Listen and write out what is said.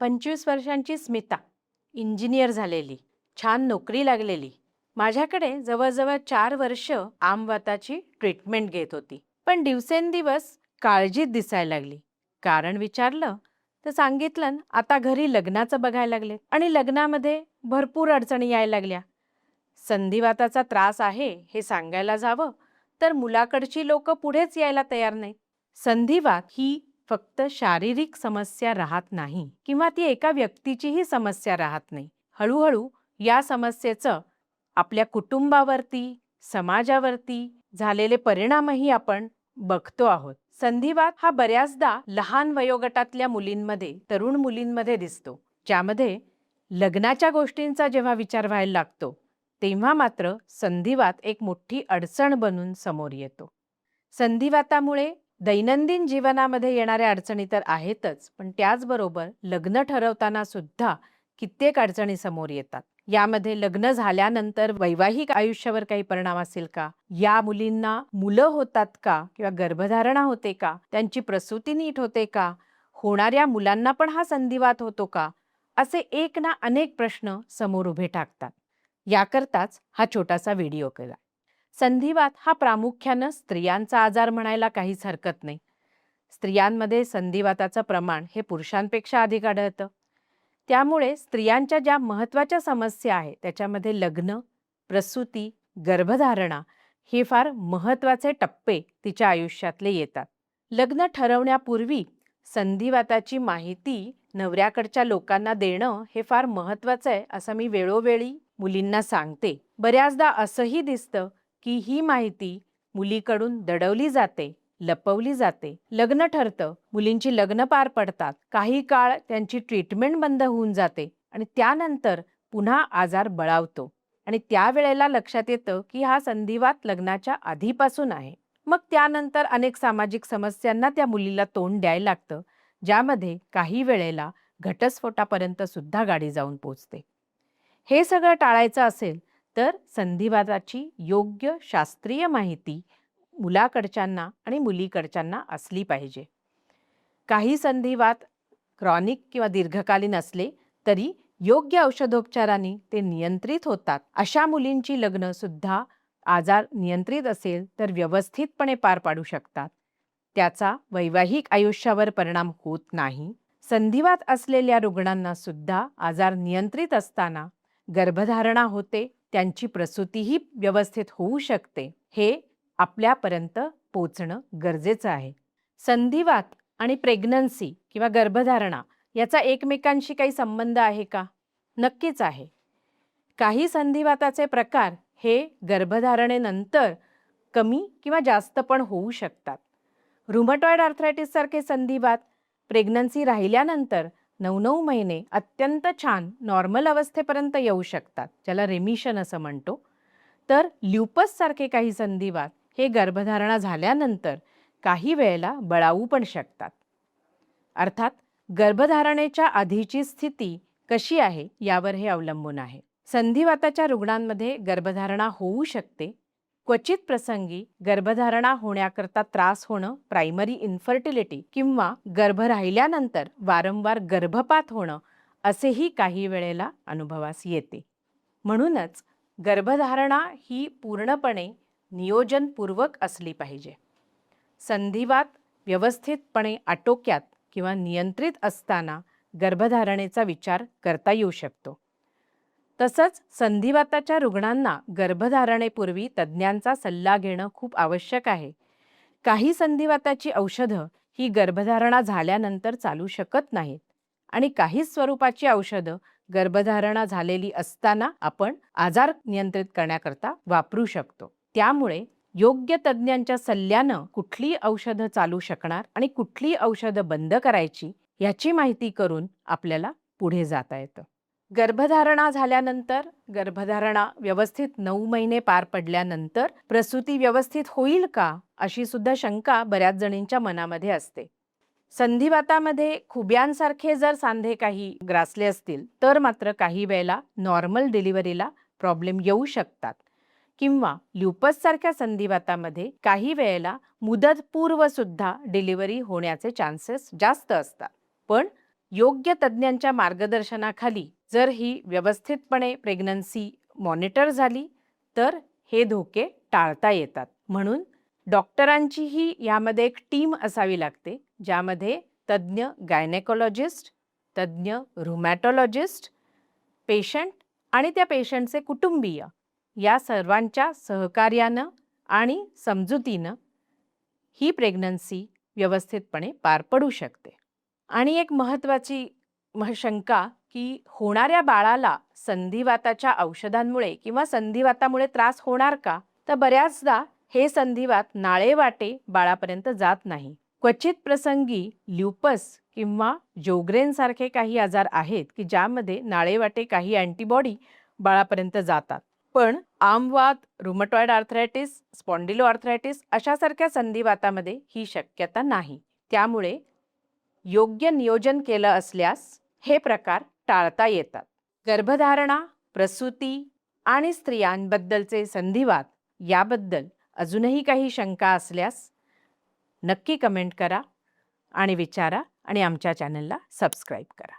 25 वर्षांची स्मिता, इंजिनियर झालेली, छान नोकरी लागलेली. माझ्याकडे जवळजवळ 4 वर्ष आमवाताची ट्रीटमेंट घेत होती. पण दिवसेंदिवस काळजीत दिसायला लागली. कारण विचारलं तर सांगितलं आता घरी लग्नाचं बघायला लागले आणि लग्नामध्ये भरपूर अडचणी यायला लागल्या. संधिवाताचा त्रास आहे हे सांगायला जावं तर मुलाकडची लोक पुढेच यायला तयार नाहीत. संधिवात ही फक्त शारीरिक समस्या राहत नाही किंवा ती एका व्यक्तीचीही समस्या राहत नाही. हळूहळू या समस्येचं आपल्या कुटुंबावरती, समाजावरती झालेले परिणामही आपण बघतो आहोत. संधिवात हा बऱ्याचदा लहान वयोगटातल्या मुलींमध्ये, तरुण मुलींमध्ये दिसतो, ज्यामध्ये लग्नाच्या गोष्टींचा जेव्हा विचार व्हायला लागतो तेव्हा मात्र संधिवात एक मोठी अडचण बनून समोर येतो. संधिवातामुळे दैनंदिन जीवनामध्ये येणाऱ्या अडचणी तर आहेतच, पण त्याचबरोबर लग्न ठरवताना सुद्धा कित्येक अडचणी समोर येतात. यामध्ये लग्न झाल्यानंतर वैवाहिक आयुष्यावर काही परिणाम असेल का, या मुलींना मुलं होतात का किंवा गर्भधारणा होते का, त्यांची प्रसूती नीट होते का, होणाऱ्या मुलांना पण हा संधिवात होतो का, असे एक ना अनेक प्रश्न समोर उभे टाकतात. याकरताच हा छोटासा व्हिडिओ केला. संधिवात हा प्रामुख्यानं स्त्रियांचा आजार म्हणायला काहीच हरकत नाही. स्त्रियांमध्ये संधिवाताचं प्रमाण हे पुरुषांपेक्षा अधिक आढळतं. त्यामुळे स्त्रियांच्या ज्या महत्त्वाच्या समस्या आहेत त्याच्यामध्ये लग्न, प्रसूती, गर्भधारणा हे फार महत्त्वाचे टप्पे तिच्या आयुष्यातले येतात. लग्न ठरवण्यापूर्वी संधिवाताची माहिती नवऱ्याकडच्या लोकांना देणं हे फार महत्त्वाचं आहे असं मी वेळोवेळी मुलींना सांगते. बऱ्याचदा असंही दिसतं की ही माहिती मुलीकडून दडवली जाते, लपवली जाते. लग्न ठरतं, मुलींची लग्न पार पडतात, काही काळ त्यांची ट्रीटमेंट बंद होऊन जाते आणि त्यानंतर पुन्हा आजार बळावतो आणि त्यावेळेला लक्षात येतं की हा संधिवात लग्नाच्या आधीपासून आहे. मग त्यानंतर अनेक सामाजिक समस्यांना त्या मुलीला तोंड द्यायला लागतं, ज्यामध्ये काही वेळेला घटस्फोटापर्यंत सुद्धा गाडी जाऊन पोचते. हे सगळं टाळायचं असेल तर संधिवाताची योग्य शास्त्रीय माहिती मुलाकडच्यांना आणि मुलीकडच्यांना असली पाहिजे. काही संधिवात क्रॉनिक किंवा दीर्घकालीन असले तरी योग्य औषधोपचारांनी ते नियंत्रित होतात. अशा मुलींची लग्न सुद्धा आजार नियंत्रित असेल तर व्यवस्थितपणे पार पाडू शकतात. त्याचा वैवाहिक आयुष्यावर परिणाम होत नाही. संधिवात असलेल्या रुग्णांना सुद्धा आजार नियंत्रित असताना गर्भधारणा होते, त्यांची प्रसूतीही व्यवस्थित होऊ शकते. हे आपल्यापर्यंत पोचणं गरजेचं आहे. संधिवात आणि प्रेग्नन्सी किंवा गर्भधारणा याचा एकमेकांशी काही संबंध आहे का? नक्कीच आहे. काही संधिवाताचे प्रकार हे गर्भधारणेनंतर कमी किंवा जास्त पण होऊ शकतात. रुमटॉइड आर्थरायटिस सारखे संधिवात प्रेग्नन्सी राहिल्यानंतर 9-9 महिने अत्यंत छान नॉर्मल अवस्थेपर्यंत येऊ शकतात, ज्याला रेमिशन असं म्हणतो. तर ल्युपस सारखे काही संधिवात हे गर्भधारणा झाल्यानंतर काही वेळेला बळावू पण शकतात. अर्थात गर्भधारणेच्या आधीची स्थिती कशी आहे यावर हे अवलंबून आहे. संधिवाताच्या रुग्णांमध्ये गर्भधारणा होऊ शकते. क्वचित प्रसंगी गर्भधारणा होण्याकरता त्रास होणं, प्रायमरी इन्फर्टिलिटी किंवा गर्भ राहिल्यानंतर वारंवार गर्भपात होणं असेही काही वेळेला अनुभवास येते. म्हणूनच गर्भधारणा ही पूर्णपणे नियोजनपूर्वक असली पाहिजे. संधिवात व्यवस्थितपणे आटोक्यात किंवा नियंत्रित असताना गर्भधारणेचा विचार करता येऊ शकतो. तसंच संधिवाताच्या रुग्णांना गर्भधारणेपूर्वी तज्ज्ञांचा सल्ला घेणं खूप आवश्यक आहे. काही संधिवाताची औषधं ही गर्भधारणा झाल्यानंतर चालू शकत नाहीत आणि काही स्वरूपाची औषधं गर्भधारणा झालेली असताना आपण आजार नियंत्रित करण्याकरता वापरू शकतो. त्यामुळे योग्य तज्ज्ञांच्या सल्ल्यानं कुठली औषधं चालू शकणार आणि कुठली औषधं बंद करायची याची माहिती करून आपल्याला पुढे जाता येतं. गर्भधारणा झाल्यानंतर, गर्भधारणा व्यवस्थित 9 महिने पार पडल्यानंतर प्रसूती व्यवस्थित होईल का, अशी सुद्धा शंका बऱ्याच जणींच्या मनामध्ये असते. संधिवातामध्ये खुब्यांसारखे जर सांधे काही ग्रासले असतील तर मात्र काही वेळेला नॉर्मल डिलिव्हरीला प्रॉब्लेम येऊ शकतात किंवा ल्युपस सारख्या संधिवातामध्ये काही वेळेला मुदतपूर्व सुद्धा डिलिव्हरी होण्याचे चान्सेस जास्त असतात. पण योग्य तज्ज्ञांच्या मार्गदर्शनाखाली जर ही व्यवस्थितपणे प्रेग्नन्सी मॉनिटर झाली तर हे धोके टाळता येतात. म्हणून डॉक्टरांचीही यामध्ये एक टीम असावी लागते, ज्यामध्ये तज्ज्ञ गायनेकोलॉजिस्ट, तज्ज्ञ रुमॅटॉलॉजिस्ट, पेशंट आणि त्या पेशंटचे कुटुंबीय या सर्वांच्या सहकार्यानं आणि समजुतीनं ही प्रेग्नन्सी व्यवस्थितपणे पार पडू शकते. आणि एक महत्त्वाची शंका की होणाऱ्या बाळाला संधिवाताच्या औषधांमुळे किंवा संधिवातामुळे त्रास होणार का? तर बऱ्याचदा हे संधिवात नाळेवाटे बाळापर्यंत जात नाही. क्वचित प्रसंगी ल्युपस किंवा जोग्रेनसारखे काही आजार आहेत की ज्यामध्ये नाळेवाटे काही अँटीबॉडी बाळापर्यंत जातात. पण आमवात, रुमटॉइड आर्थरायटिस, स्पॉन्डिलो आर्थरायटिस अशासारख्या संधिवातामध्ये ही शक्यता नाही. त्यामुळे योग्य नियोजन केलं असल्यास हे प्रकार टाळता येतात. गर्भधारणा, प्रसूती आणि स्त्रियांबद्दलचे संधिवात याबद्दल अजूनही काही शंका असल्यास नक्की कमेंट करा आणि विचारा आणि आमच्या चॅनलला सबस्क्राईब करा.